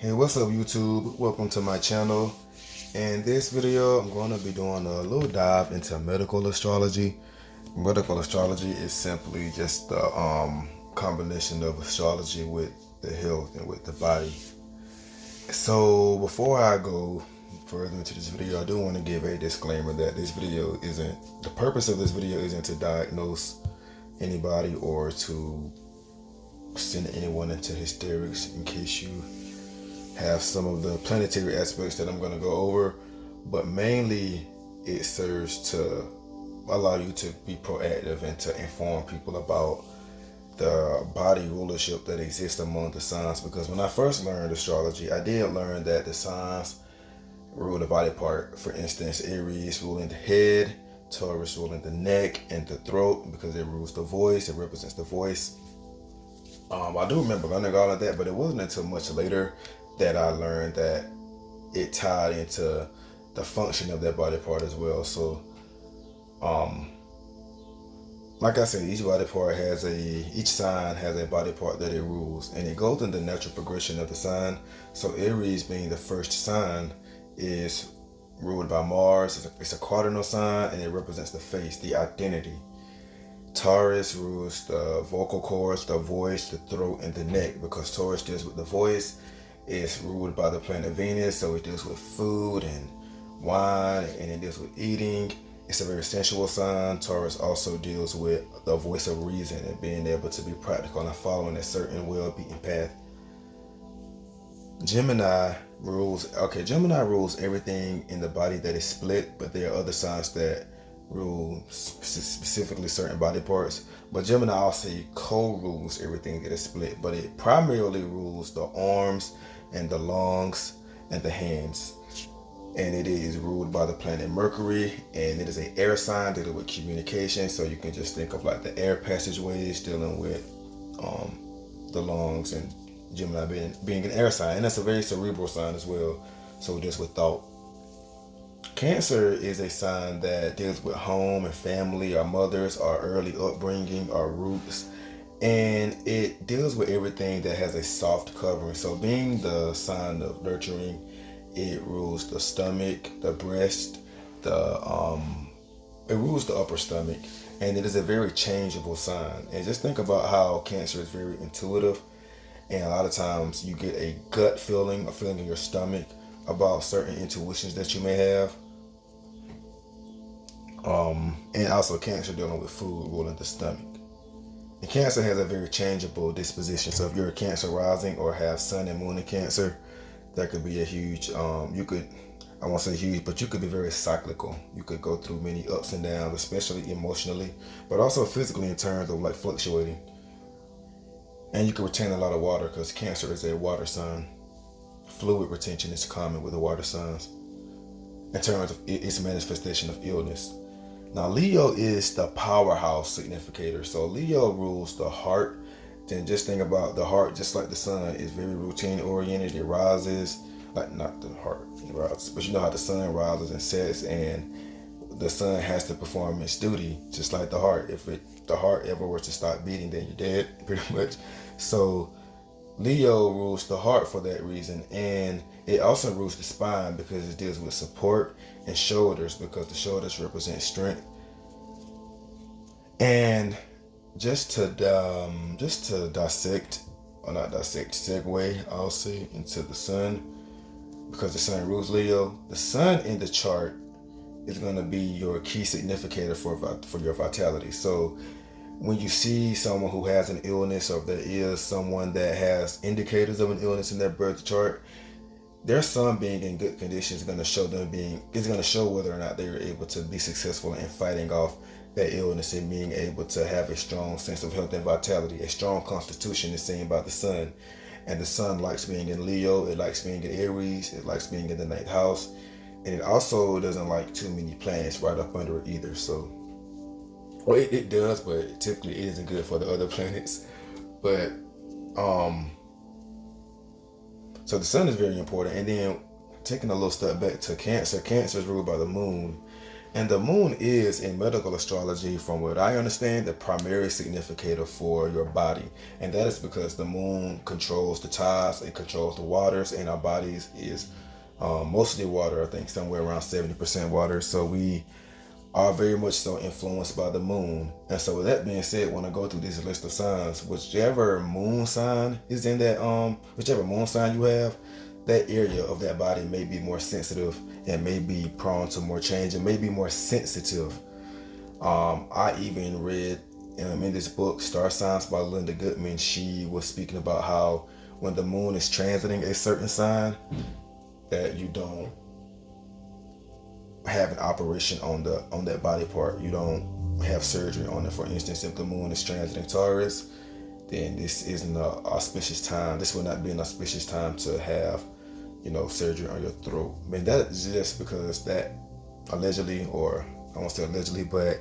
Hey, what's up YouTube? Welcome to my channel. In this video, I'm going to be doing a little dive into medical astrology. Medical astrology is simply just the combination of astrology with the health and with the body. So before I go further into this video, I do want to give a disclaimer that the purpose of this video isn't to diagnose anybody or to send anyone into hysterics in case you have some of the planetary aspects that I'm going to go over, but mainly it serves to allow you to be proactive and to inform people about the body rulership that exists among the signs. Because when I first learned astrology, I did learn that the signs rule the body part. For instance, Aries ruling the head, Taurus ruling the neck and the throat because it rules the voice, it represents the voice. I do remember learning all of that, but it wasn't until much later that I learned that it tied into the function of that body part as well. So, like I said, each sign has a body part that it rules, and it goes in the natural progression of the sign. So Aries, being the first sign, is ruled by Mars. It's a cardinal sign, and it represents the face, the identity. Taurus rules the vocal cords, the voice, the throat, and the neck, because Taurus deals with the voice. It's ruled by the planet Venus, so it deals with food and wine, and it deals with eating. It's a very sensual sign. Taurus also deals with the voice of reason and being able to be practical and following a certain well-beaten path. Gemini rules everything in the body that is split, but there are other signs that rule specifically certain body parts. But Gemini also co-rules everything that is split, but it primarily rules the arms and the lungs and the hands. And it is ruled by the planet Mercury, and it is an air sign dealing with communication. So you can just think of like the air passageways dealing with the lungs, and Gemini being an air sign, and that's a very cerebral sign as well. So just with thought. Cancer is a sign that deals with home and family, our mothers, our early upbringing, our roots, and it deals with everything that has a soft covering. So being the sign of nurturing, it rules the stomach, the breast, it rules the upper stomach, and it is a very changeable sign. And just think about how Cancer is very intuitive, and a lot of times you get a gut feeling, a feeling in your stomach about certain intuitions that you may have. And also Cancer dealing with food, ruling the stomach. And Cancer has a very changeable disposition. So if you're a Cancer rising or have Sun and Moon in Cancer, that could be a huge, I won't say huge, but you could be very cyclical. You could go through many ups and downs, especially emotionally, but also physically in terms of like fluctuating. And you can retain a lot of water because Cancer is a water sign. Fluid retention is common with the water signs in terms of its manifestation of illness. Now, Leo is the powerhouse significator. So Leo rules the heart. Then just think about the heart, just like the sun, is very routine oriented. It rises, like not the heart, it rises, but you know how the sun rises and sets, and the sun has to perform its duty, just like the heart. If the heart ever were to stop beating, then you're dead, pretty much. So Leo rules the heart for that reason, and it also rules the spine because it deals with support, and shoulders because the shoulders represent strength. And just to segue, I'll say, into the sun, because the sun rules Leo. The sun in the chart is going to be your key significator for your vitality. So when you see someone who has an illness, or if there is someone that has indicators of an illness in their birth chart, their sun being in good condition is going to show whether or not they are able to be successful in fighting off that illness and being able to have a strong sense of health and vitality. A strong constitution is seen by the sun, and the sun likes being in Leo, it likes being in Aries, it likes being in the 9th house, and it also doesn't like too many planets right up under it either. So, well, it does, but typically it isn't good for the other planets. But so the sun is very important. And then taking a little step back to Cancer, Cancer is ruled by the moon. And the moon is, in medical astrology, from what I understand, the primary significator for your body. And that is because the moon controls the tides, it controls the waters, and our bodies is mostly water. I think somewhere around 70% water. So we are very much so influenced by the moon. And so with that being said, when I go through this list of signs, whichever moon sign is in that, whichever moon sign you have, that area of that body may be more sensitive and may be prone to more change and may be more sensitive. I even read in this book, Star Signs by Linda Goodman, she was speaking about how when the moon is transiting a certain sign, that you don't have an operation on that body part. You don't have surgery on it. For instance, if the moon is transiting Taurus, then this isn't an auspicious time. This will not be an auspicious time to have, surgery on your throat. I mean, that is just because that allegedly, or I won't say allegedly, but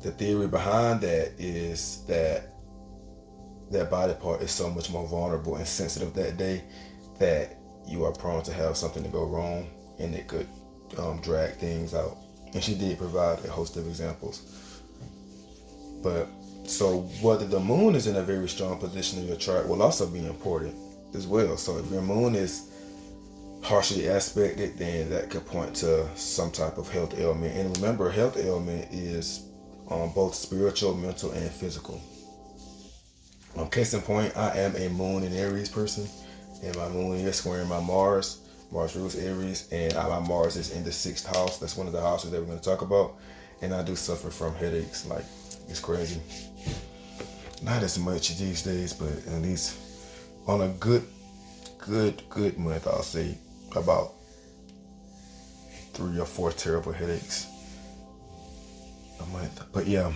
the theory behind that is that that body part is so much more vulnerable and sensitive that day that you are prone to have something to go wrong, and it could drag things out. And she did provide a host of examples. But so whether the moon is in a very strong position in your chart will also be important as well. So if your moon is harshly aspected, then that could point to some type of health ailment. And remember, health ailment is both spiritual, mental, and physical. Case in point, I am a moon in Aries person, and my moon is squaring my Mars. Mars rules Aries, and my Mars is in the 6th house. That's one of the houses that we're going to talk about. And I do suffer from headaches. Like, it's crazy. Not as much these days, but at least on a good month, I'll say about 3 or 4 terrible headaches a month. But yeah.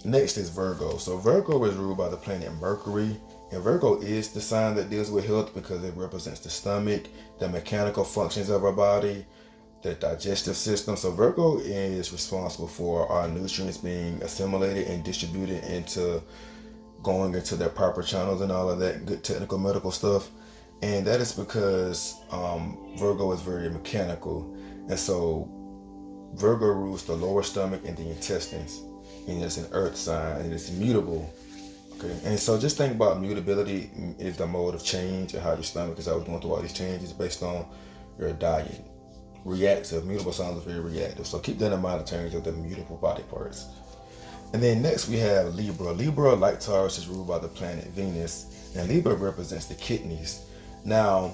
Next is Virgo. So Virgo is ruled by the planet Mercury. And Virgo is the sign that deals with health because it represents the stomach, the mechanical functions of our body, the digestive system. So Virgo is responsible for our nutrients being assimilated and distributed into going into their proper channels and all of that good technical medical stuff. And that is because Virgo is very mechanical. And so Virgo rules the lower stomach and the intestines. And it's an earth sign and it's immutable. Okay, and so just think about mutability is the mode of change and how your stomach is always going through all these changes based on your diet. Reactive, mutable sounds very reactive. So keep that in mind in terms of the mutable body parts. And then next we have Libra. Libra, like Taurus, is ruled by the planet Venus, and Libra represents the kidneys. Now,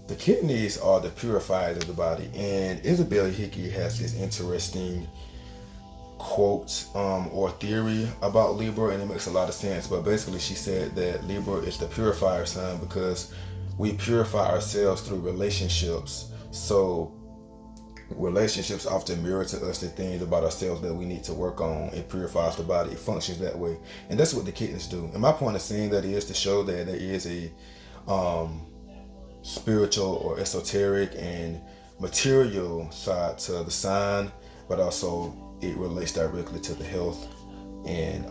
the kidneys are the purifiers of the body, and Isabel Hickey has this interesting quote or theory about Libra, and it makes a lot of sense. But basically she said that Libra is the purifier sign because we purify ourselves through relationships. So relationships often mirror to us the things about ourselves that we need to work on. It purifies the body. It functions that way, and that's what the kidneys do. And my point of saying that is to show that there is a spiritual or esoteric and material side to the sign, but also it relates directly to the health and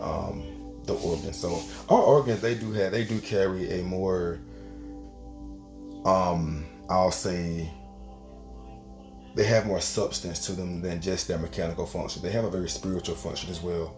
the organs. So our organs, they do carry a more I'll say they have more substance to them than just their mechanical function. They have a very spiritual function as well.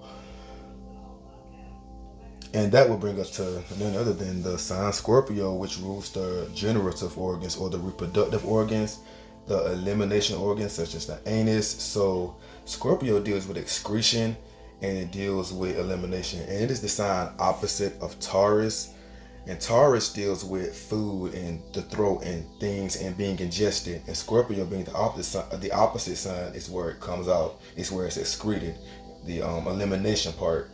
And that will bring us to none other than the sign Scorpio, which rules the generative organs or the reproductive organs, the elimination organs such as the anus. So Scorpio deals with excretion and it deals with elimination. And it is the sign opposite of Taurus. And Taurus deals with food and the throat and things and being ingested. And Scorpio being the opposite sign is where it comes out. It's where it's excreted, the elimination part.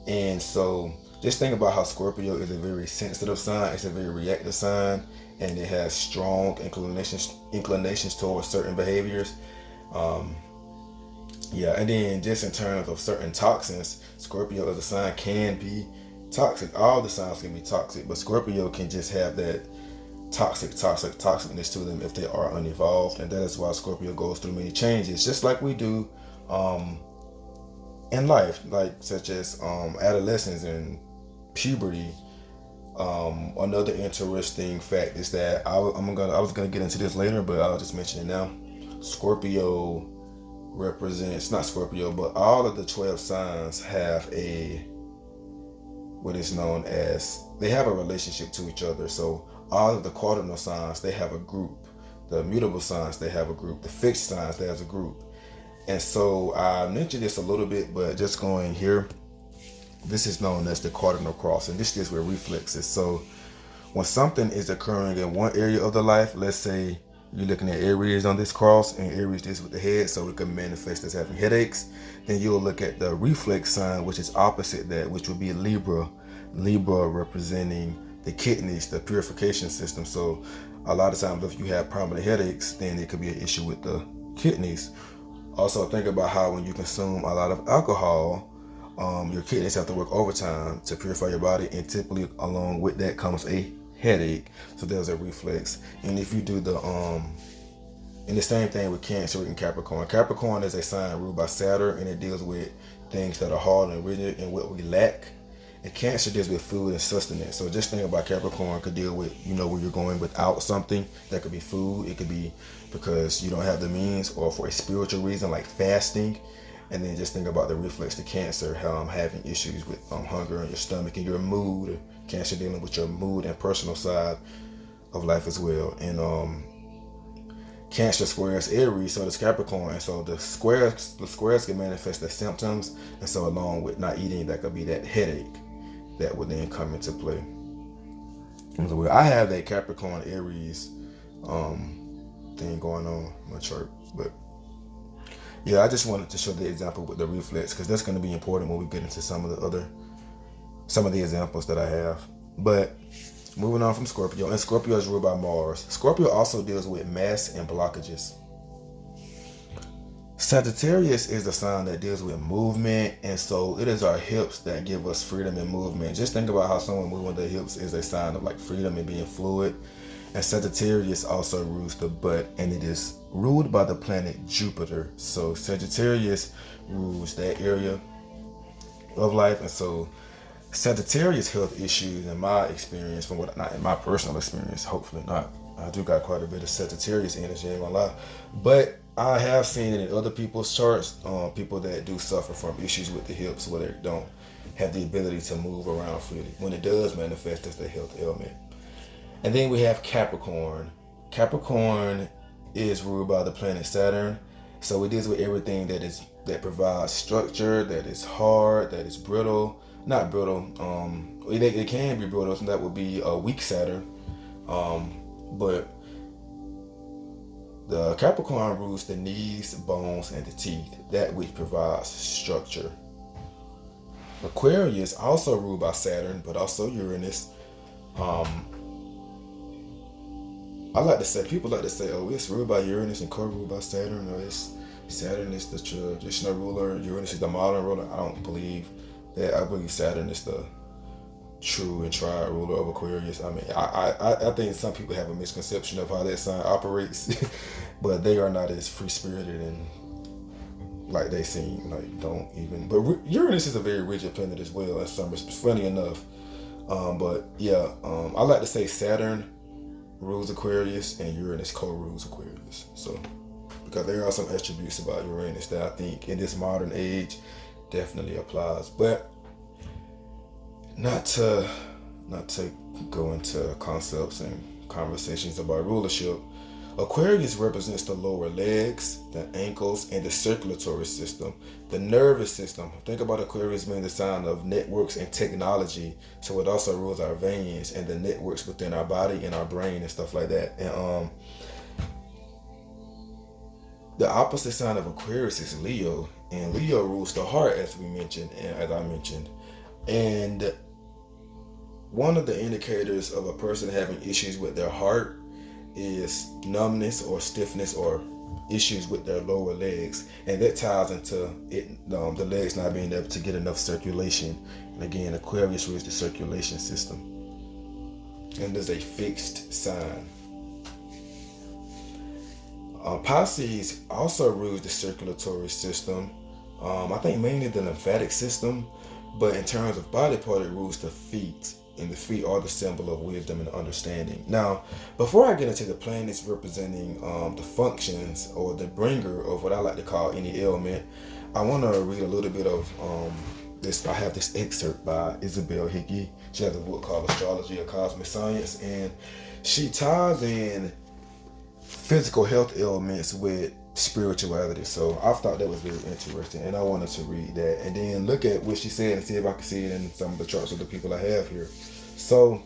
And so just think about how Scorpio is a very sensitive sign. It's a very reactive sign, and it has strong inclinations towards certain behaviors. And then just in terms of certain toxins, Scorpio as a sign can be toxic. All the signs can be toxic, but Scorpio can just have that toxicness to them if they are unevolved, and that is why Scorpio goes through many changes, just like we do in life, like such as adolescence and puberty. Another interesting fact is that I was gonna get into this later, but I'll just mention it now. Scorpio represents, not Scorpio, but all of the 12 signs have what is known as, they have a relationship to each other. So all of the cardinal signs, they have a group. The mutable signs, they have a group. The fixed signs, they have a group. And so I mentioned this a little bit, but just going here, this is known as the cardinal cross, and this is where reflexes. So when something is occurring in one area of the life, let's say you're looking at Aries on this cross, and Aries is with the head, so it can manifest as having headaches. Then you'll look at the reflex sign, which is opposite that, which would be Libra. Libra representing the kidneys, the purification system. So a lot of times if you have prominent headaches, then it could be an issue with the kidneys. Also think about how when you consume a lot of alcohol, your kidneys have to work overtime to purify your body, and typically along with that comes a headache. So there's a reflex. And if you do and the same thing with Cancer and Capricorn. Capricorn is a sign ruled by Saturn, and it deals with things that are hard and rigid and what we lack. And Cancer deals with food and sustenance. So just think about Capricorn could deal with, where you're going without something. That could be food. It could be because you don't have the means, or for a spiritual reason like fasting. And then just think about the reflex to Cancer, having issues with hunger in your stomach and your mood. Cancer dealing with your mood and personal side of life as well. And Cancer squares Aries, so does Capricorn. And so the squares can manifest as symptoms. And so along with not eating, that could be that headache that would then come into play. And so I have that Capricorn Aries thing going on in my chart. But yeah, I just wanted to show the example with the reflex, because that's going to be important when we get into some of the examples that I have. But moving on from Scorpio, and Scorpio is ruled by Mars. Scorpio also deals with mass and blockages. Sagittarius is the sign that deals with movement, and so it is our hips that give us freedom and movement. Just think about how someone moving their hips is a sign of like freedom and being fluid. And Sagittarius also rules the butt, and it is ruled by the planet Jupiter. So Sagittarius rules that area of life. And so Sagittarius health issues, in my experience, not in my personal experience, hopefully not. I do got quite a bit of Sagittarius energy, ain't gonna lie. But I have seen it in other people's charts, people that do suffer from issues with the hips, where they don't have the ability to move around freely, when it does manifest as a health ailment. And then we have Capricorn. Capricorn is ruled by the planet Saturn. So it deals with everything that provides structure, that is hard, that is brittle. Not brittle. It can be brittle, so that would be a weak Saturn. But the Capricorn rules the knees, bones, and the teeth, that which provides structure. Aquarius also ruled by Saturn, but also Uranus. People like to say, oh, it's ruled by Uranus and co-ruled by Saturn, or Saturn is the traditional ruler, Uranus is the modern ruler. I don't believe that. I believe Saturn is the true and tried ruler of Aquarius. I mean, I think some people have a misconception of how that sign operates, but they are not as free-spirited and like they seem. Like, don't even. But Uranus is a very rigid planet as well. As some, funny enough. But yeah, I like to say Saturn rules Aquarius and Uranus co-rules Aquarius. So, because there are some attributes about Uranus that I think in this modern age definitely applies. But not to go into concepts and conversations about rulership, Aquarius represents the lower legs, the ankles, and the circulatory system, the nervous system. Think about Aquarius being the sign of networks and technology. So it also rules our veins and the networks within our body and our brain and stuff like that. And the opposite sign of Aquarius is Leo, and Leo rules the heart, as I mentioned. And one of the indicators of a person having issues with their heart is numbness or stiffness or issues with their lower legs, and that ties into it, the legs not being able to get enough circulation. And again, Aquarius rules the circulation system, and there's a fixed sign. Pisces also rules the circulatory system. I think mainly the lymphatic system, but in terms of body part, it rules the feet. and the feet are the symbol of wisdom and understanding. Now, before I get into the planets representing the functions or the bringer of what I like to call any ailment, I want to read a little bit of this. I have this excerpt by Isabel Hickey. She has a book called Astrology, a Cosmic Science, and she ties in physical health ailments with spirituality. So I thought that was very interesting, and I wanted to read that and then look at what she said and see if I can see it in some of the charts of the people I have here. So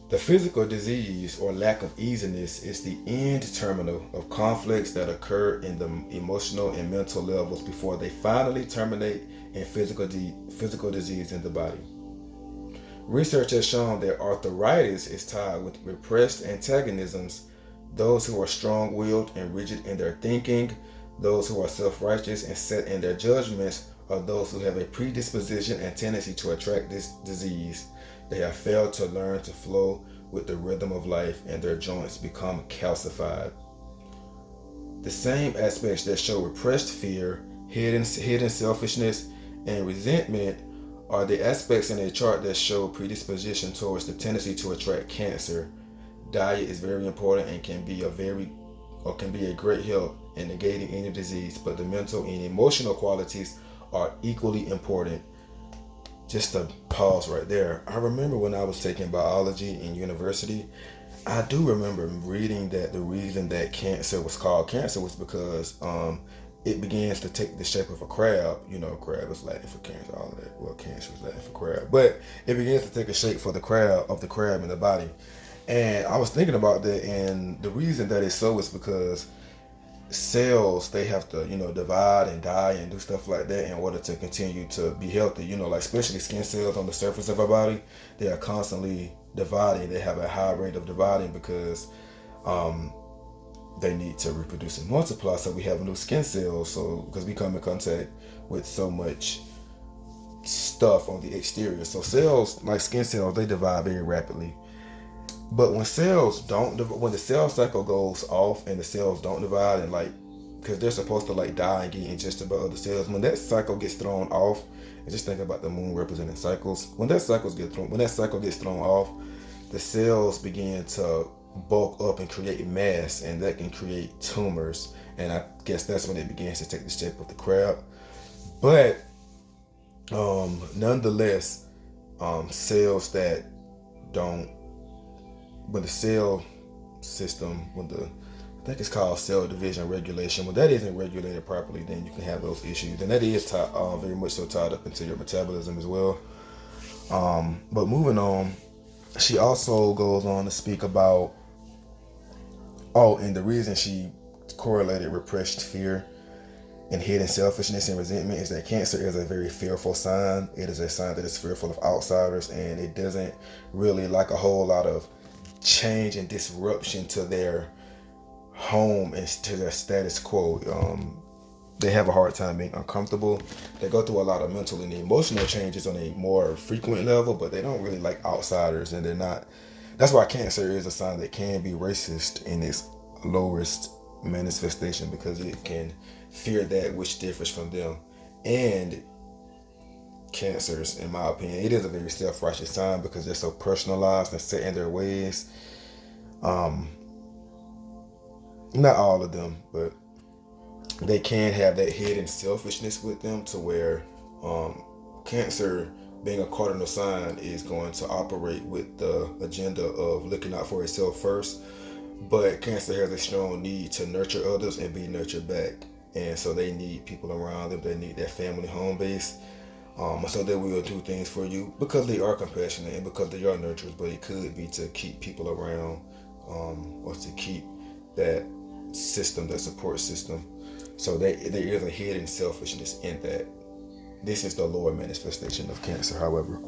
the physical disease or lack of easiness is the end terminal of conflicts that occur in the emotional and mental levels before they finally terminate in physical disease in the body. Research has shown that arthritis is tied with repressed antagonisms. Those who are strong-willed and rigid in their thinking, those who are self-righteous and set in their judgments, are those who have a predisposition and tendency to attract this disease. They have failed to learn to flow with the rhythm of life, and their joints become calcified. The same aspects that show repressed fear, hidden selfishness, and resentment are the aspects in a chart that show predisposition towards the tendency to attract cancer. Diet is very important and can be a great help in negating any disease, but the mental and emotional qualities are equally important. Just to pause right there, I remember when I was taking biology in university, I do remember reading that the reason that cancer was called cancer was because it begins to take the shape of a crab. You know, crab is Latin for cancer, all of that. Well, cancer is Latin for crab, but it begins to take a shape for the crab in the body. And I was thinking about that, and the reason that it's so is because cells, they have to, divide and die and do stuff like that in order to continue to be healthy. Like especially skin cells on the surface of our body, they are constantly dividing. They have a high rate of dividing because they need to reproduce and multiply. So we have new skin cells. So because we come in contact with so much stuff on the exterior, so cells like skin cells, they divide very rapidly. But when the cell cycle goes off and the cells don't divide, and because they're supposed to die and get ingested by other cells, when that cycle gets thrown off, and just think about the moon representing cycles. When that cycle gets thrown off, the cells begin to bulk up and create mass, and that can create tumors. And I guess that's when it begins to take the shape of the crab. But nonetheless, cells that don't, when the cell system, I think it's called cell division regulation, when that isn't regulated properly, then you can have those issues. And that is very much so tied up into your metabolism as well. But moving on, she also goes on to speak about, and the reason she correlated repressed fear and hidden selfishness and resentment is that cancer is a very fearful sign. It is a sign that is fearful of outsiders, and it doesn't really like a whole lot of change and disruption to their home and to their status quo. They have a hard time being uncomfortable. They go through a lot of mental and emotional changes on a more frequent level, but they don't really like outsiders, and they're not. That's why cancer is a sign that can be racist in its lowest manifestation, because it can fear that which differs from them. And cancers, in my opinion, it is a very self-righteous sign because they're so personalized and set in their ways. Not all of them, but they can have that hidden selfishness with them, to where Cancer, being a cardinal sign, is going to operate with the agenda of looking out for itself first. But Cancer has a strong need to nurture others and be nurtured back. And so they need people around them. They need that family home base. So they will do things for you because they are compassionate and because they are nurturers. But it could be to keep people around, or to keep that system, that support system. So there is a hidden selfishness in that. This is the lower manifestation of Cancer, however.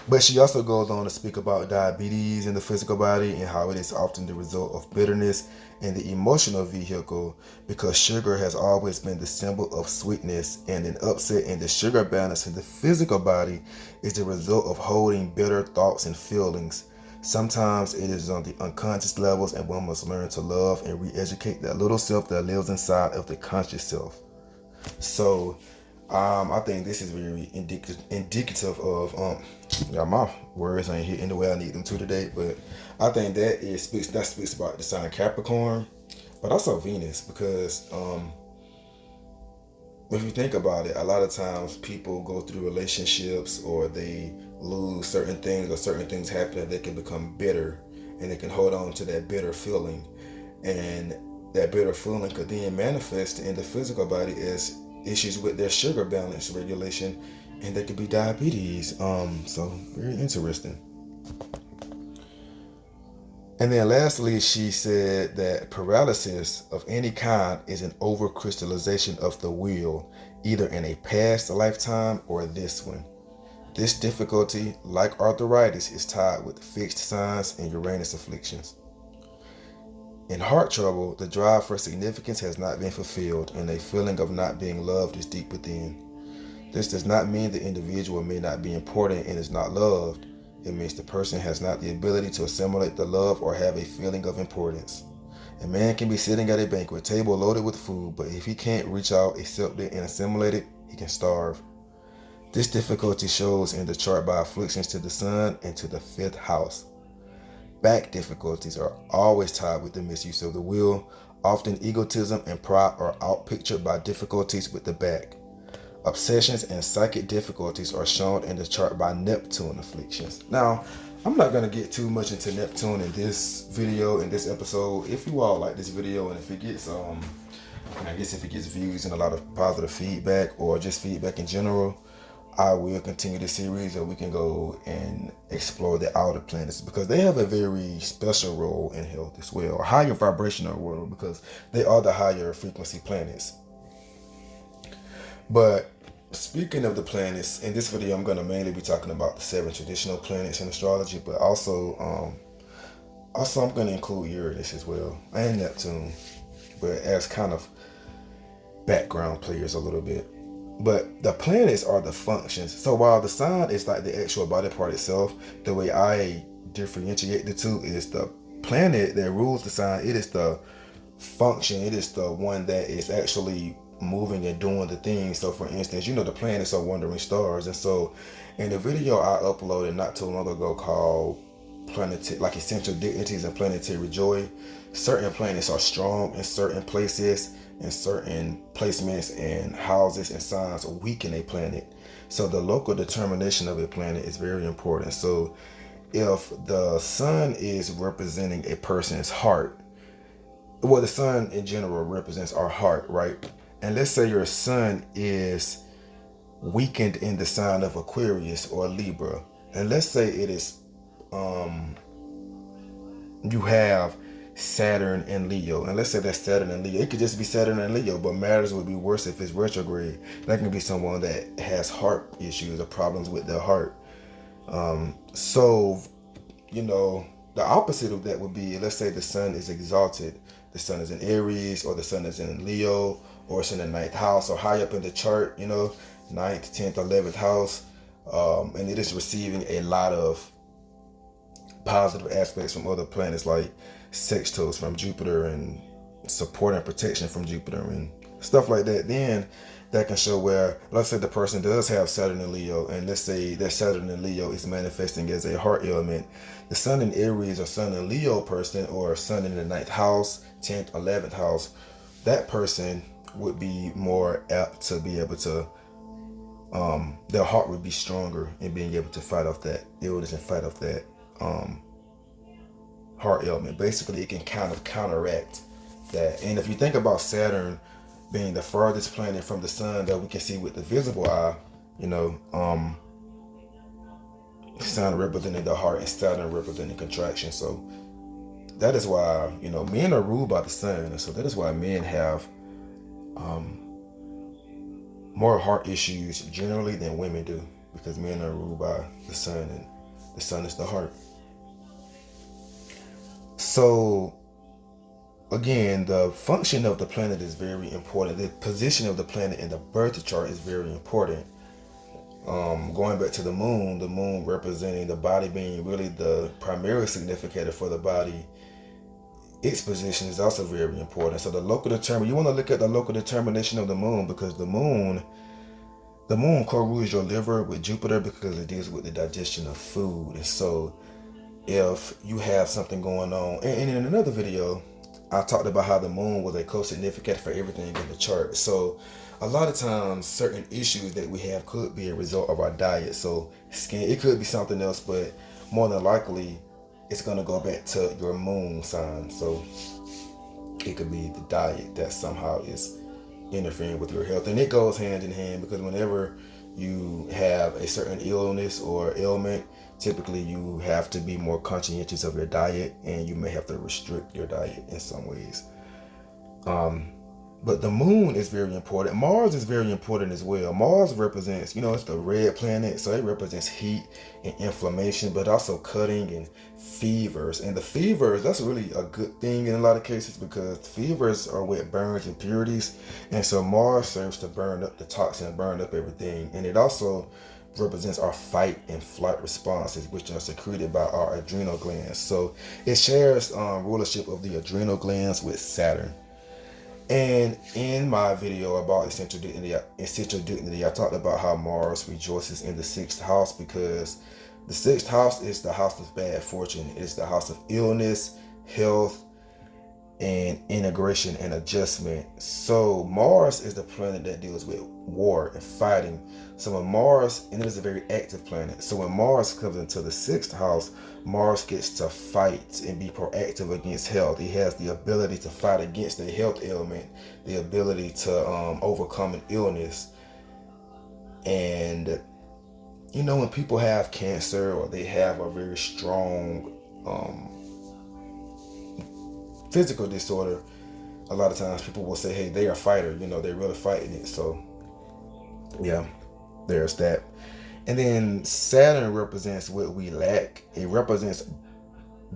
But she also goes on to speak about diabetes in the physical body and how it is often the result of bitterness in the emotional vehicle, because sugar has always been the symbol of sweetness, and an upset in the sugar balance in the physical body is the result of holding bitter thoughts and feelings. Sometimes it is on the unconscious levels, and one must learn to love and re-educate that little self that lives inside of the conscious self. So I think this is very indicative of yeah, my words ain't hitting the way I need them to today, but I think that speaks about the sign Capricorn, but also Venus, because if you think about it, a lot of times people go through relationships or they lose certain things, or certain things happen, and they can become bitter, and they can hold on to that bitter feeling, and that bitter feeling could then manifest in the physical body as issues with their sugar balance regulation, and there could be diabetes. So very interesting. And then lastly, she said that paralysis of any kind is an overcrystallization of the will, either in a past lifetime or this one. This difficulty, like arthritis, is tied with fixed signs and Uranus afflictions. In heart trouble, the drive for significance has not been fulfilled, and a feeling of not being loved is deep within. This does not mean the individual may not be important and is not loved. It means the person has not the ability to assimilate the love or have a feeling of importance. A man can be sitting at a banquet table loaded with food, but if he can't reach out, accept it, and assimilate it, he can starve. This difficulty shows in the chart by afflictions to the sun and to the 5th house. Back difficulties are always tied with the misuse of the will. Often egotism and pride are outpictured by difficulties with the back. Obsessions and psychic difficulties are shown in the chart by Neptune afflictions. Now, I'm not going to get too much into Neptune in this video, in this episode. If you all like this video, and if it gets if it gets views and a lot of positive feedback, or just feedback in general, I will continue the series, or we can go and explore the outer planets, because they have a very special role in health as well, a higher vibrational world, because they are the higher frequency planets. But speaking of the planets, in this video I'm going to mainly be talking about the 7 traditional planets in astrology, but also I'm going to include Uranus as well, and Neptune, but as kind of background players a little bit. But the planets are the functions. So while the sign is like the actual body part itself, the way I differentiate the two is the planet that rules the sign. It is the function. It is the one that is actually moving and doing the things. So for instance, the planets are wandering stars. And so in the video I uploaded not too long ago called like essential dignities and planetary joy, certain planets are strong in certain places, and certain placements and houses and signs weaken a planet. So the local determination of a planet is very important. So if the sun is representing a person's heart, well, the sun in general represents our heart, right? And let's say your sun is weakened in the sign of Aquarius or Libra, and let's say it is you have Saturn and Leo, and let's say that's Saturn and Leo. It could just be Saturn and Leo, but matters would be worse if it's retrograde. That can be someone that has heart issues or problems with their heart. So the opposite of that would be, let's say the sun is exalted. The sun is in Aries, or the sun is in Leo, or it's in the 9th house, or high up in the chart, 9th, 10th, 11th house, and it is receiving a lot of positive aspects from other planets, like sextiles from Jupiter and support and protection from Jupiter and stuff like that. Then that can show where, let's say the person does have Saturn in Leo, and let's say that Saturn in Leo is manifesting as a heart ailment. The sun in Aries or sun in Leo person, or sun in the 9th house, 10th, 11th house, that person would be more apt to be able to, their heart would be stronger in being able to fight off that illness and fight off that heart ailment. Basically, it can kind of counteract that. And if you think about Saturn being the farthest planet from the sun that we can see with the visible eye, Sun representing the heart and Saturn representing contraction. So that is why, men are ruled by the sun. And so that is why men have more heart issues generally than women do, because men are ruled by the sun, and the sun is the heart. So again, the function of the planet is very important. The position of the planet in the birth chart is very important. Going back to the moon representing the body being really the primary significator for the body, its position is also very important. So the local you want to look at the local determination of the moon, because the moon The moon co-rules your liver with Jupiter because it deals with the digestion of food. And so if you have something going on, and in another video, I talked about how the moon was a co-significant for everything in the chart. So a lot of times certain issues that we have could be a result of our diet. So skin, it could be something else, but more than likely it's going to go back to your moon sign. So it could be the diet that somehow is interfering with your health, and it goes hand in hand, because whenever you have a certain illness or ailment, typically you have to be more conscientious of your diet, and you may have to restrict your diet in some ways. But the moon is very important. Mars is very important as well. Mars represents, it's the red planet, so it represents heat and inflammation, but also cutting and fevers. And the fevers, that's really a good thing in a lot of cases, because fevers are what burns impurities. And so Mars serves to burn up the toxin, burn up everything. And it also represents our fight and flight responses, which are secreted by our adrenal glands. So it shares rulership of the adrenal glands with Saturn. And in my video about essential dignity, I talked about how Mars rejoices in the 6th house, because the 6th house is the house of bad fortune. It's the house of illness, health, and integration and adjustment. So Mars is the planet that deals with war and fighting. So when Mars, and it is a very active planet, so when Mars comes into the 6th house, Mars gets to fight and be proactive against health. He has the ability to fight against a health ailment, the ability to overcome an illness. And when people have cancer, or they have a very strong physical disorder, a lot of times people will say, hey, they are a fighter, they're really fighting it. So yeah, there's that. And then Saturn represents what we lack. It represents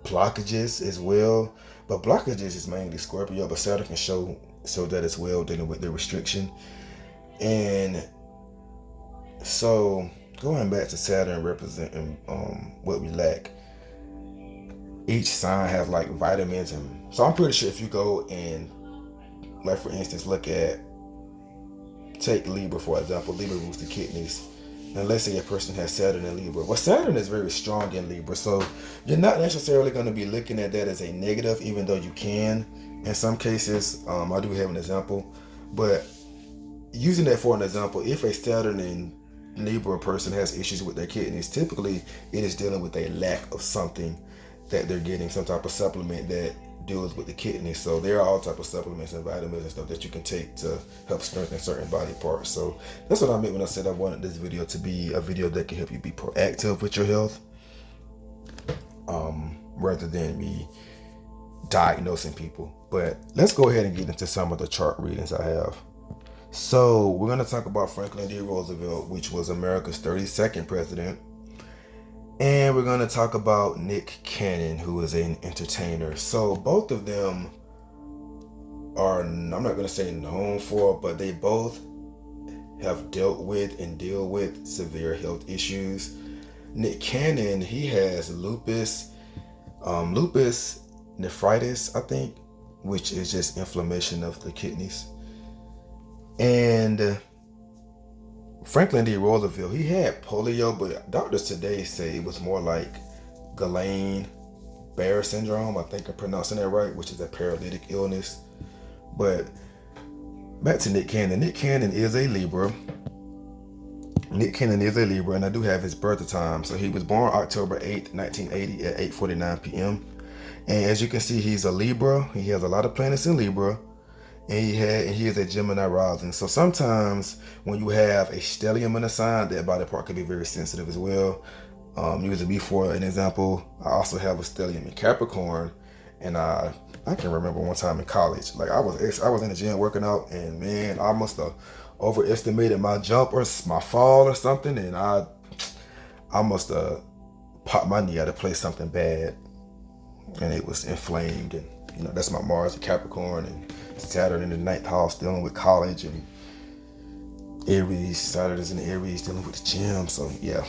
blockages as well, but blockages is mainly Scorpio, but Saturn can show that as well, dealing with the restriction. And so going back to Saturn representing what we lack, each sign has like vitamins. And so I'm pretty sure if you go and, like for instance, take Libra for example. Libra rules the kidneys, and let's say a person has Saturn in Libra. Well, Saturn is very strong in Libra, so you're not necessarily going to be looking at that as a negative, even though you can in some cases. I do have an example, but using that for an example, if a Saturn in Libra person has issues with their kidneys, typically it is dealing with a lack of something that they're getting, some type of supplement that deals with the kidneys. So there are all type of supplements and vitamins and stuff that you can take to help strengthen certain body parts. So that's what I meant when I said I wanted this video to be a video that can help you be proactive with your health, rather than me diagnosing people. But let's go ahead and get into some of the chart readings I have. So we're going to talk about Franklin D. Roosevelt, which was America's 32nd president. And we're going to talk about Nick Cannon, who is an entertainer. So both of them are, I'm not going to say known for, but they both have dealt with and deal with severe health issues. Nick Cannon, he has lupus nephritis, I think, which is just inflammation of the kidneys. And Franklin D. Roosevelt, he had polio, but doctors today say it was more like Guillain-Barré syndrome. I think I'm pronouncing that right, which is a paralytic illness. But back to Nick Cannon. Nick Cannon is a Libra. And I do have his birth time. So he was born October 8th, 1980 at 8:49 p.m. And as you can see, he's a Libra. He has a lot of planets in Libra. And he is a Gemini rising. So sometimes when you have a stellium in a sign, that body part can be very sensitive as well. Using me for an example, I also have a stellium in Capricorn, and I can remember one time in college, like I was in the gym working out, and man, I must have overestimated my jump or my fall or something, and I must have popped my knee out of place, something bad, and it was inflamed. And that's my Mars in Capricorn, and Saturn in the 9th house dealing with college, and Aries, Saturn's in Aries dealing with the gym. So yeah,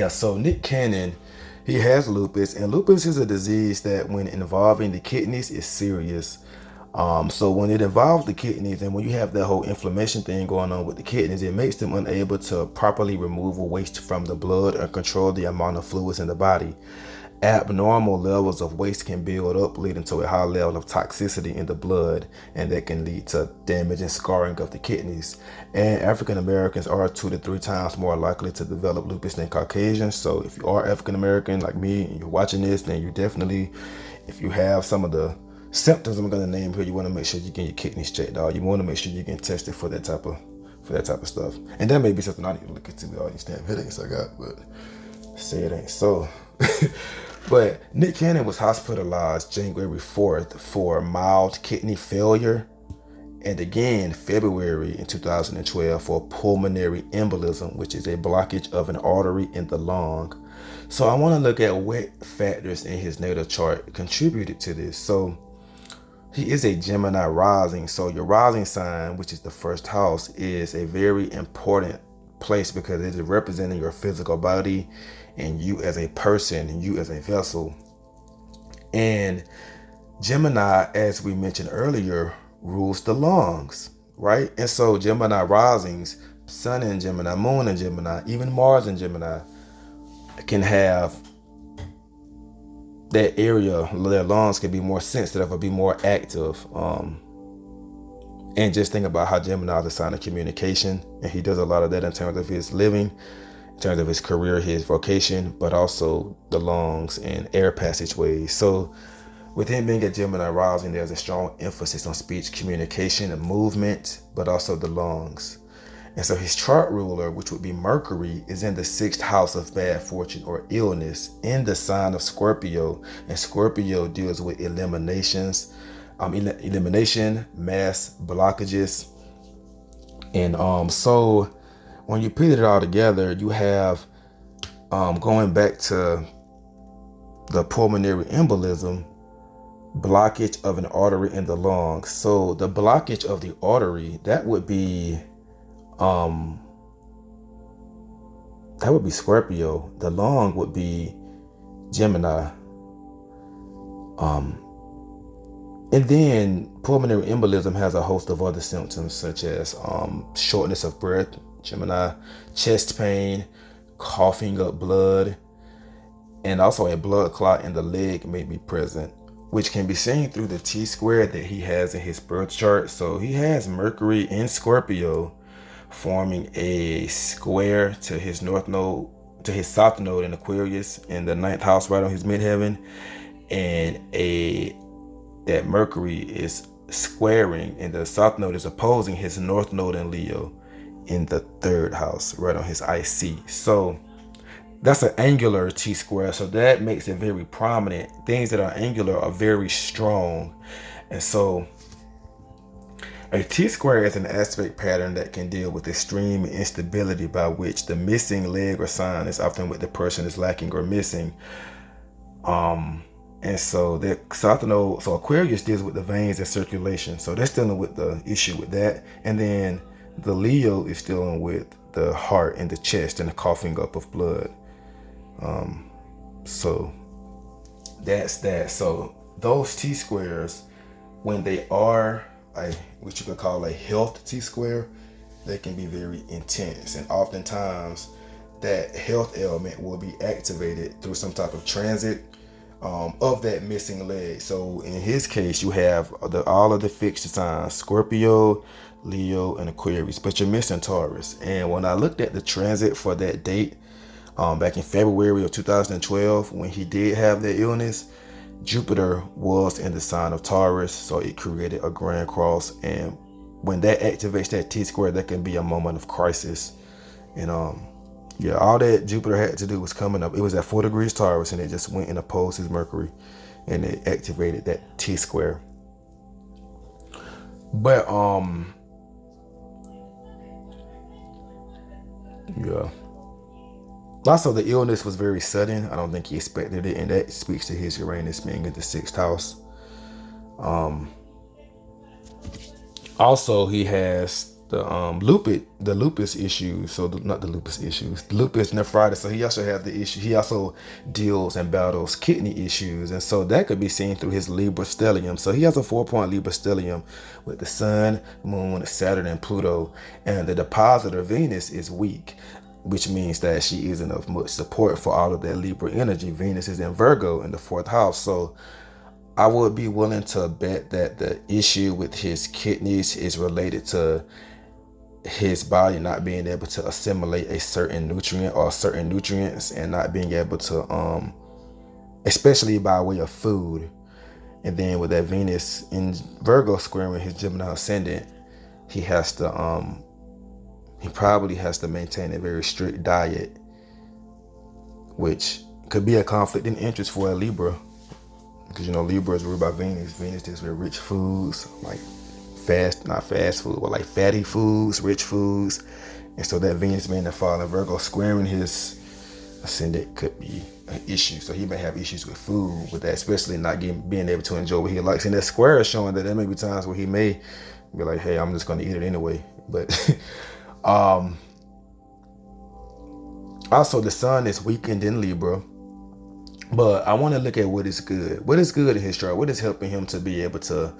so Nick Cannon, he has lupus, and lupus is a disease that when involving the kidneys is serious. So when it involves the kidneys, and when you have that whole inflammation thing going on with the kidneys, it makes them unable to properly remove waste from the blood or control the amount of fluids in the body. Abnormal levels of waste can build up, leading to a high level of toxicity in the blood, and that can lead to damage and scarring of the kidneys. And African Americans are 2 to 3 times more likely to develop lupus than Caucasians. So if you are African American like me and you're watching this, then you definitely, if you have some of the symptoms I'm going to name here, you want to make sure you get your kidneys checked out. You want to make sure you get tested for that type of stuff. And that may be something I need to look into with all these damn headaches I got, but say it ain't so. But Nick Cannon was hospitalized January 4th for mild kidney failure, and again February in 2012 for pulmonary embolism, which is a blockage of an artery in the lung. So I want to look at what factors in his natal chart contributed to this. So he is a Gemini rising. So your rising sign, which is the first house, is a very important place because it is representing your physical body and you as a person and you as a vessel. And Gemini, as we mentioned earlier, rules the lungs, right? And so Gemini risings, Sun in Gemini, Moon in Gemini, even Mars in Gemini, can have that area, their lungs can be more sensitive or be more active. And just think about how Gemini is a sign of communication, and he does a lot of that in terms of his living, in terms of his career, his vocation, but also the lungs and air passageways. So with him being a Gemini rising, there's a strong emphasis on speech, communication, and movement, but also the lungs. And so his chart ruler, which would be Mercury, is in the 6th house of bad fortune or illness in the sign of Scorpio. And Scorpio deals with elimination, mass blockages. And so when you put it all together, you have going back to the pulmonary embolism, blockage of an artery in the lung. So the blockage of the artery, that would be Scorpio. The lung would be Gemini. And then pulmonary embolism has a host of other symptoms such as shortness of breath, Gemini, chest pain, coughing up blood, and also a blood clot in the leg may be present, which can be seen through the T-square that he has in his birth chart. So he has Mercury in Scorpio forming a square to his north node, to his south node in Aquarius in the 9th house right on his midheaven, and that Mercury is squaring, and the south node is opposing his north node in Leo in the 3rd house right on his IC. So that's an angular T-square, so that makes it very prominent. Things that are angular are very strong. And so a T-square is an aspect pattern that can deal with extreme instability, by which the missing leg or sign is often what the person is lacking or missing. And so the south node, so Aquarius deals with the veins and circulation. So that's dealing with the issue with that. And then the Leo is dealing with the heart and the chest and the coughing up of blood. So that's that. So those T-squares, when they are what you could call a health T-square, they can be very intense, and oftentimes that health element will be activated through some type of transit of that missing leg. So in his case, you have all of the fixed signs, Scorpio, Leo, and Aquarius, but you're missing Taurus. And when I looked at the transit for that date back in February of 2012, when he did have that illness, Jupiter was in the sign of Taurus, so it created a grand cross. And when that activates that T-square, that can be a moment of crisis. And yeah, all that Jupiter had to do was coming up. It was at 4 degrees Taurus, and it just went and opposed his Mercury, and it activated that T-square. But yeah. Also, the illness was very sudden. I don't think he expected it, and that speaks to his Uranus being in the 6th house. Also, he has the lupus issues. So not the lupus issues, lupus nephritis. So he also have the issue. He also deals and battles kidney issues, and so that could be seen through his Libra stellium. So he has a 4-point Libra stellium with the Sun, Moon, Saturn, and Pluto, and the depositor Venus is weak, which means that she isn't of much support for all of that Libra energy. Venus is in Virgo in the 4th house, so I would be willing to bet that the issue with his kidneys is related to his body not being able to assimilate a certain nutrient or certain nutrients, and not being able to especially by way of food. And then with that Venus in Virgo squaring his Gemini ascendant, he probably has to maintain a very strict diet, which could be a conflict in interest for a Libra, because Libra is ruled by Venus. Venus deals with rich foods, like not fast food, but like fatty foods, rich foods. And so that Venus being the fall in Virgo squaring his ascendant could be an issue. So he may have issues with food with that, especially not being able to enjoy what he likes. And that square is showing that there may be times where he may be like, hey, I'm just going to eat it anyway. But also the Sun is weakened in Libra. But I want to look at what is good. What is good in his chart? What is helping him to be able to,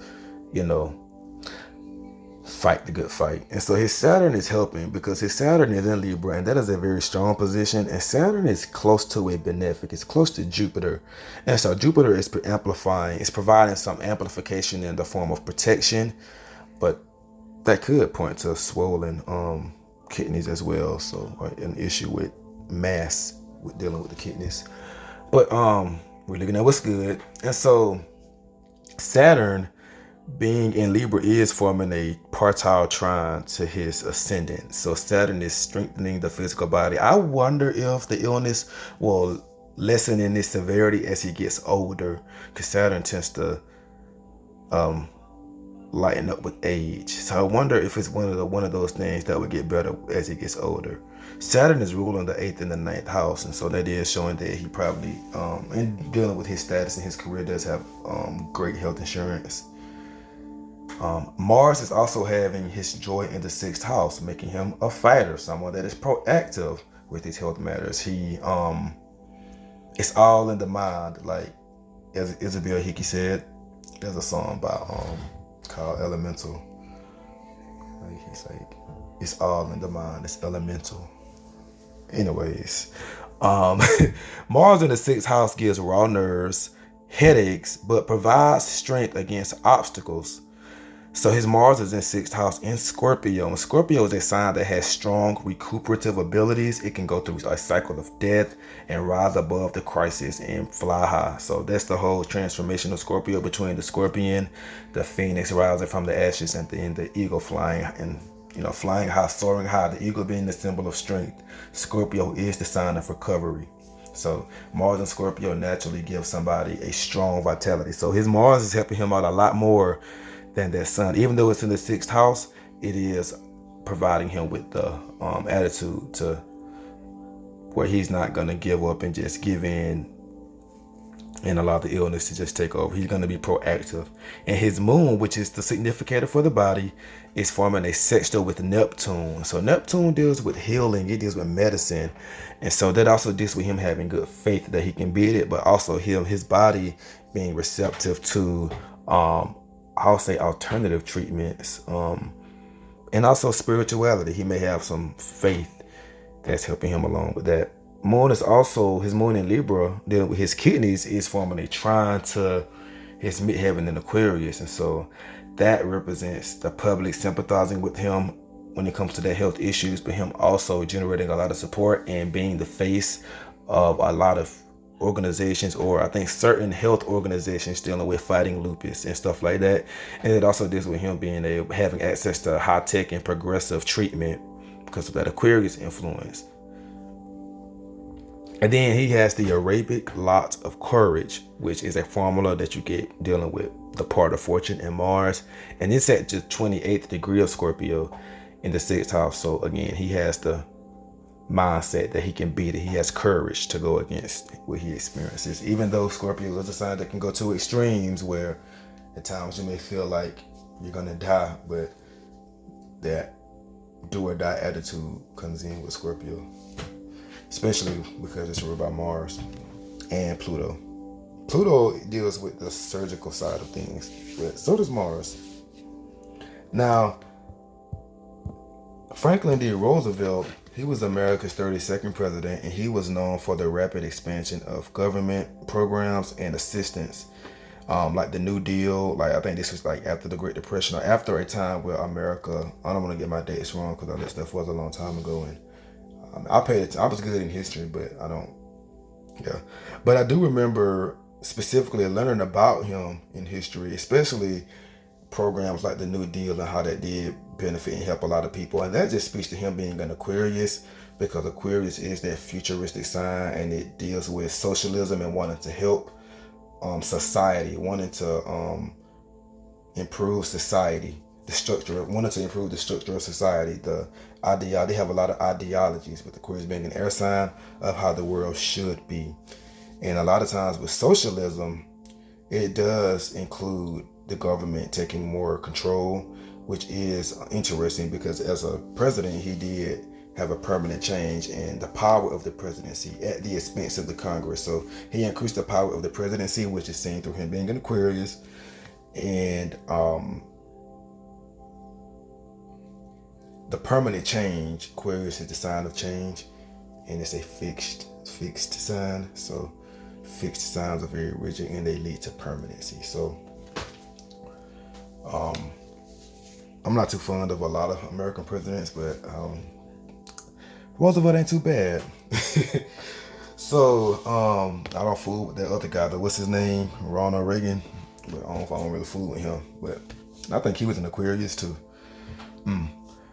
fight the good fight? And so his Saturn is helping, because his Saturn is in Libra, and that is a very strong position. And Saturn is close to a benefic. It's close to Jupiter. And so Jupiter is amplifying. It's providing some amplification in the form of protection. But that could point to swollen kidneys as well. So an issue with mass with dealing with the kidneys. But we're looking at what's good. And so Saturn being in Libra is forming a partile trine to his ascendant. So Saturn is strengthening the physical body. I wonder if the illness will lessen in its severity as he gets older, because Saturn tends to lighten up with age. So I wonder if it's one of those things that would get better as he gets older. Saturn is ruling the 8th and the 9th house, and so that is showing that he probably, in dealing with his status and his career, does have great health insurance. Mars is also having his joy in the 6th house, making him a fighter, someone that is proactive with his health matters. He, it's all in the mind, like as Isabel Hickey said. There's a song by called Elemental. He's like, it's all in the mind. It's elemental. Anyways, Mars in the 6th house gives raw nerves, headaches, but provides strength against obstacles. So his Mars is in 6th house in Scorpio. And Scorpio is a sign that has strong recuperative abilities. It can go through a cycle of death and rise above the crisis and fly high. So that's the whole transformation of Scorpio, between the scorpion, the phoenix rising from the ashes, and then the eagle flying and flying high, soaring high, the eagle being the symbol of strength. Scorpio is the sign of recovery. So Mars and Scorpio naturally give somebody a strong vitality. So his Mars is helping him out a lot more than that Sun. Even though it's in the 6th house, it is providing him with the attitude to where he's not going to give up and just give in and allow the illness to just take over. He's going to be proactive. And his Moon, which is the significator for the body, is forming a sextile with Neptune. So Neptune deals with healing. It deals with medicine. And so that also deals with him having good faith that he can beat it, but also his body being receptive to, I'll say, alternative treatments. And also spirituality. He may have some faith that's helping him along with that. Moon is also, his Moon in Libra, dealing with his kidneys, is forming a trine to his midheaven in Aquarius. And so that represents the public sympathizing with him when it comes to their health issues, but him also generating a lot of support and being the face of a lot of organizations, or I think certain health organizations dealing with fighting lupus and stuff like that. And it also deals with him having access to high tech and progressive treatment because of that Aquarius influence. And then he has the Arabic lot of courage, which is a formula that you get dealing with the part of fortune and Mars. And it's at the 28th degree of Scorpio in the 6th house. So again, he has the mindset that he can beat it. He has courage to go against what he experiences. Even though Scorpio is a sign that can go to extremes where at times you may feel like you're going to die, but that do or die attitude comes in with Scorpio, especially because it's ruled by Mars and Pluto. Pluto deals with the surgical side of things, but so does Mars. Now, Franklin D. Roosevelt, he was America's 32nd president, and he was known for the rapid expansion of government programs and assistance, like the New Deal. Like, I think this was like after the Great Depression, or after a time where America, I don't want to get my dates wrong because all that stuff was a long time ago, and I was good in history, but I don't, yeah. But I do remember specifically learning about him in history, especially programs like the New Deal and how that did benefit and help a lot of people. And that just speaks to him being an Aquarius, because Aquarius is that futuristic sign, and it deals with socialism and wanting to help society, wanting to improve society, the structure, wanting to improve the structure of society. They have a lot of ideologies, with Aquarius being an air sign, of how the world should be. And a lot of times with socialism, it does include the government taking more control, which is interesting because as a president, he did have a permanent change in the power of the presidency at the expense of the Congress. So he increased the power of the presidency, which is seen through him being an Aquarius. And the permanent change, Aquarius is the sign of change, and it's a fixed sign. So fixed signs are very rigid and they lead to permanency. So I'm not too fond of a lot of American presidents, but Roosevelt ain't too bad. So I don't fool with that other guy, but what's his name? Ronald Reagan. But I don't really fool with him. But I think he was an Aquarius too.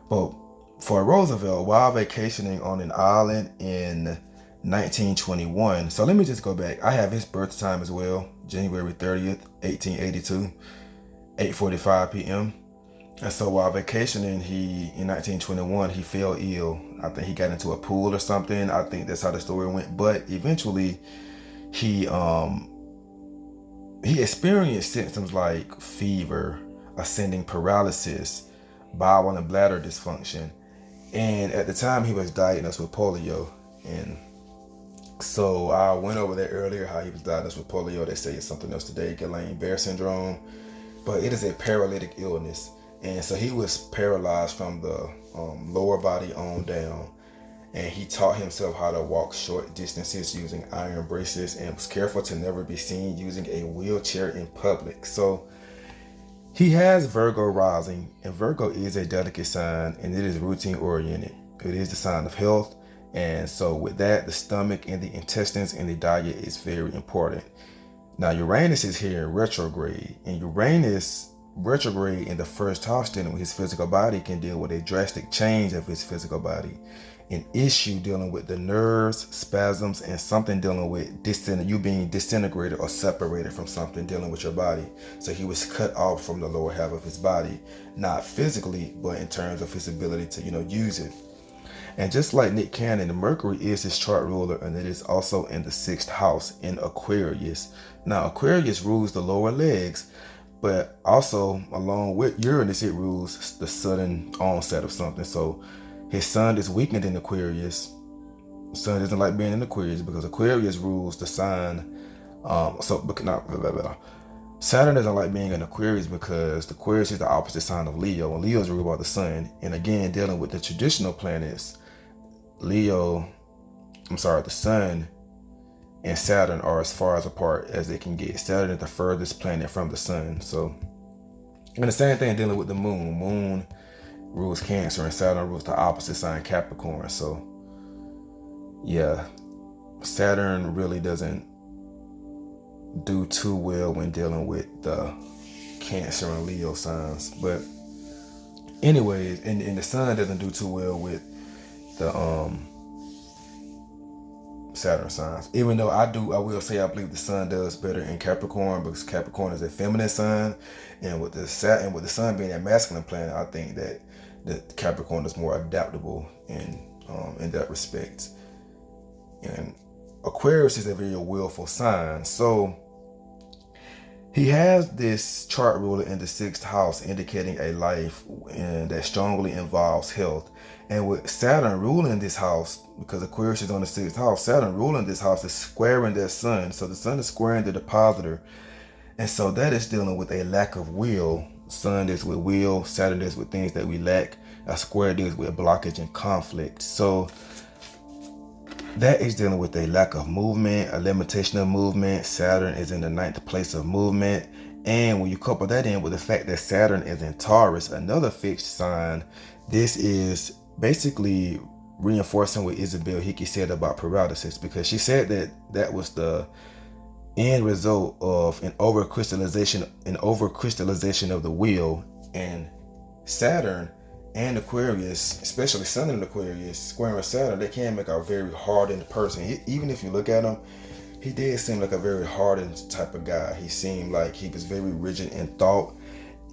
But for Roosevelt, while vacationing on an island in 1921, so let me just go back. I have his birth time as well, January 30th, 1882, 8:45 p.m. And so while vacationing, in 1921, he fell ill. I think he got into a pool or something. I think that's how the story went. But eventually, he experienced symptoms like fever, ascending paralysis, bowel and bladder dysfunction. And at the time, he was diagnosed with polio. And so I went over that earlier, how he was diagnosed with polio. They say it's something else today, Guillain-Barré syndrome. But it is a paralytic illness. And so he was paralyzed from the lower body on down. And he taught himself how to walk short distances using iron braces, and was careful to never be seen using a wheelchair in public. So he has Virgo rising, and Virgo is a delicate sign, and it is routine oriented. It is the sign of health. And so with that, the stomach and the intestines and the diet is very important. Now Uranus is here in retrograde, and Uranus retrograde in the first house dealing with his physical body can deal with a drastic change of his physical body, an issue dealing with the nerves, spasms, and something dealing with you being disintegrated or separated from something dealing with your body. So he was cut off from the lower half of his body, not physically, but in terms of his ability to, use it. And just like Nick Cannon, Mercury is his chart ruler, and it is also in the 6th house in Aquarius. Now Aquarius rules the lower legs, but also along with Uranus, it rules the sudden onset of something. So his sun is weakened in Aquarius. Sun doesn't like being in Aquarius because Aquarius rules the sign. Saturn doesn't like being in Aquarius because Aquarius is the opposite sign of Leo, and Leo is ruled by the sun. And again, dealing with the traditional planets, the sun and Saturn are as far apart as they can get. Saturn is the furthest planet from the sun. So, and the same thing dealing with the moon. Moon rules Cancer, and Saturn rules the opposite sign, Capricorn. So, yeah, Saturn really doesn't do too well when dealing with the Cancer and Leo signs. But anyways, and the sun doesn't do too well with the Saturn signs. Even though I will say I believe the sun does better in Capricorn, because Capricorn is a feminine sign, and with the sun being a masculine planet, I think that the Capricorn is more adaptable in that respect. And Aquarius is a very willful sign. So He has this chart ruler in the 6th house, indicating a life that strongly involves health. And with Saturn ruling this house, because Aquarius is on the 6th house, Saturn ruling this house is squaring their sun. So the sun is squaring the depositor. And so that is dealing with a lack of will. Sun is with will, Saturn is with things that we lack. A square deals with blockage and conflict. So that is dealing with a lack of movement, a limitation of movement. Saturn is in the 9th place of movement. And when you couple that in with the fact that Saturn is in Taurus, another fixed sign, this is basically reinforcing what Isabel Hickey said about paralysis, because she said that that was the end result of an overcrystallization of the will. And Saturn and Aquarius, especially Sun in Aquarius, squaring Saturn, they can make a very hardened person. Even if you look at him, he did seem like a very hardened type of guy. He seemed like he was very rigid in thought,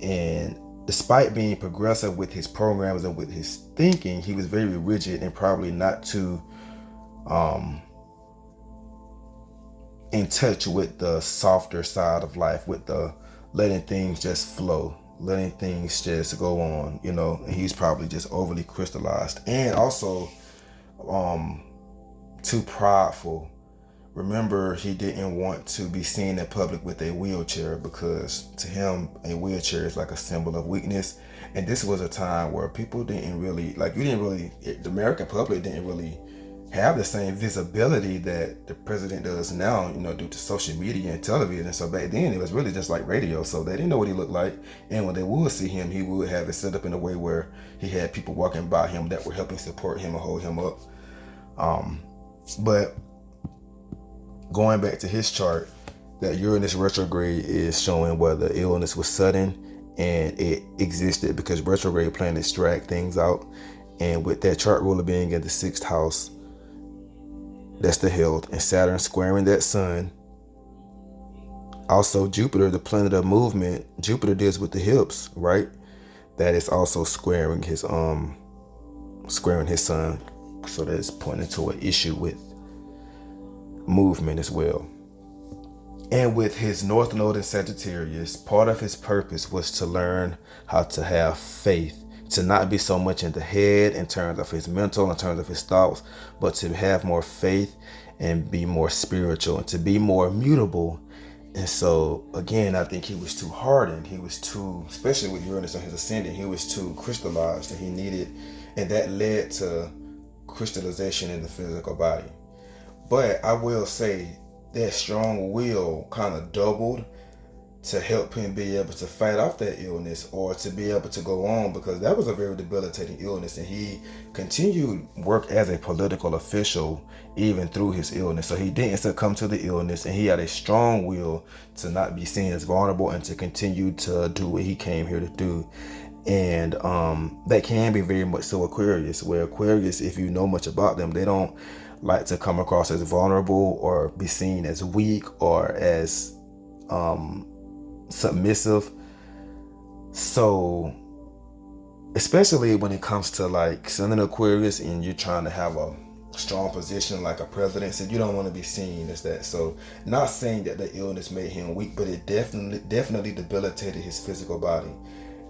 and despite being progressive with his programs and with his thinking, he was very rigid and probably not too in touch with the softer side of life, with the letting things just flow, letting things just go on, and he's probably just overly crystallized and also too prideful. Remember, he didn't want to be seen in public with a wheelchair, because to him a wheelchair is like a symbol of weakness. And this was a time where people didn't really the American public didn't really have the same visibility that the president does now, due to social media and television. So back then it was really just like radio, so they didn't know what he looked like. And when they would see him, he would have it set up in a way where he had people walking by him that were helping support him and hold him up. But going back to his chart, that Uranus retrograde is showing where the illness was sudden and it existed because retrograde planets drag things out. And with that chart ruler being in the 6th house, that's the health, and Saturn squaring that sun. Also Jupiter, the planet of movement, Jupiter deals with the hips, right? That is also squaring his sun. So that's pointing to an issue with movement as well. And with his North Node in Sagittarius, part of his purpose was to learn how to have faith, to not be so much in the head in terms of his mental, in terms of his thoughts, but to have more faith and be more spiritual and to be more mutable. And so again, I think he was too hardened. He was too, especially with Uranus on his ascendant, he was too crystallized, and he needed, and that led to crystallization in the physical body. But I will say that strong will kind of doubled to help him be able to fight off that illness, or to be able to go on, because that was a very debilitating illness. And he continued work as a political official even through his illness. So he didn't succumb to the illness, and he had a strong will to not be seen as vulnerable and to continue to do what he came here to do. And that can be very much so Aquarius, where Aquarius, if you know much about them, they don't like to come across as vulnerable or be seen as weak or as submissive. So especially when it comes to like Sun in Aquarius and you're trying to have a strong position like a presidency, you don't want to be seen as that. So not saying that the illness made him weak, but it definitely debilitated his physical body.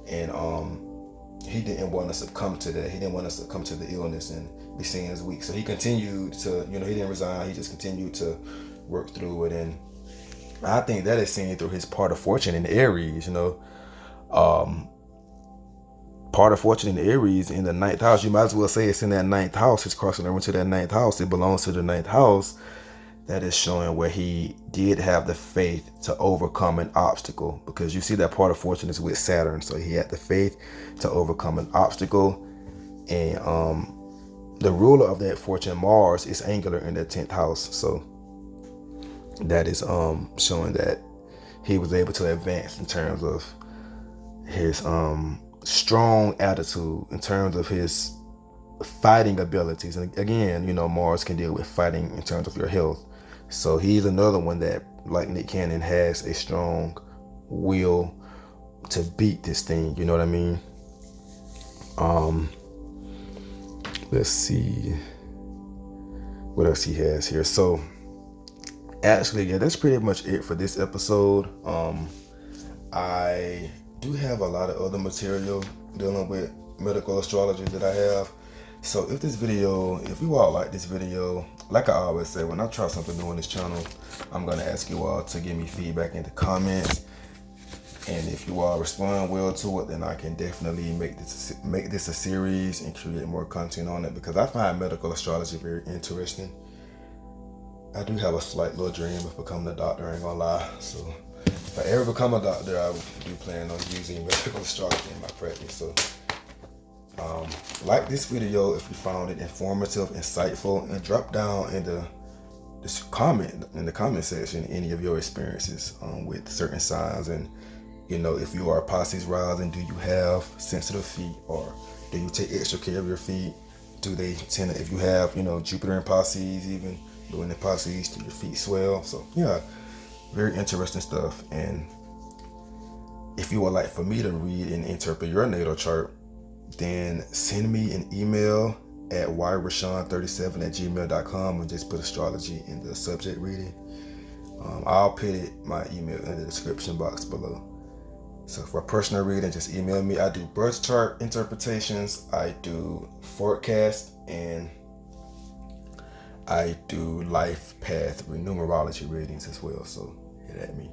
And he didn't want to succumb to that. He didn't want to succumb to the illness and be seen as weak. So he continued to, he didn't resign. He just continued to work through it. And I think that is seen through his part of fortune in Aries, part of fortune in Aries in the 9th house. You might as well say it's in that 9th house. It's crossing over to that 9th house. It belongs to the 9th house. That is showing where he did have the faith to overcome an obstacle, because you see that part of fortune is with Saturn. So he had the faith to overcome an obstacle. And the ruler of that fortune, Mars, is angular in the 10th house. So that is showing that he was able to advance in terms of his strong attitude, in terms of his fighting abilities. And again, Mars can deal with fighting in terms of your health. So he's another one that, like Nick Cannon, has a strong will to beat this thing. You know what I mean? Let's see what else he has here. So actually, yeah, that's pretty much it for this episode. I do have a lot of other material dealing with medical astrology that I have. So if you all like this video, like I always say, when I try something new on this channel, I'm going to ask you all to give me feedback in the comments. And if you all respond well to it, then I can definitely make this a series and create more content on it, because I find medical astrology very interesting. I do have a slight little dream of becoming a doctor, I ain't gonna lie. So if I ever become a doctor, I do plan on using medical astrology in my practice. So like this video if you found it informative, insightful, and drop down in the comment section any of your experiences with certain signs. And if you are Pisces rising, do you have sensitive feet, or do you take extra care of your feet? Do they tend to, if you have Jupiter in Pisces, even doing the Pisces, do your feet swell? So yeah, very interesting stuff. And if you would like for me to read and interpret your natal chart, then send me an email at yrashawn37@gmail.com and just put astrology in the subject reading. I'll put my email in the description box below. So for a personal reading, just email me. I do birth chart interpretations, I do forecast, and I do life path numerology readings as well. So hit at me.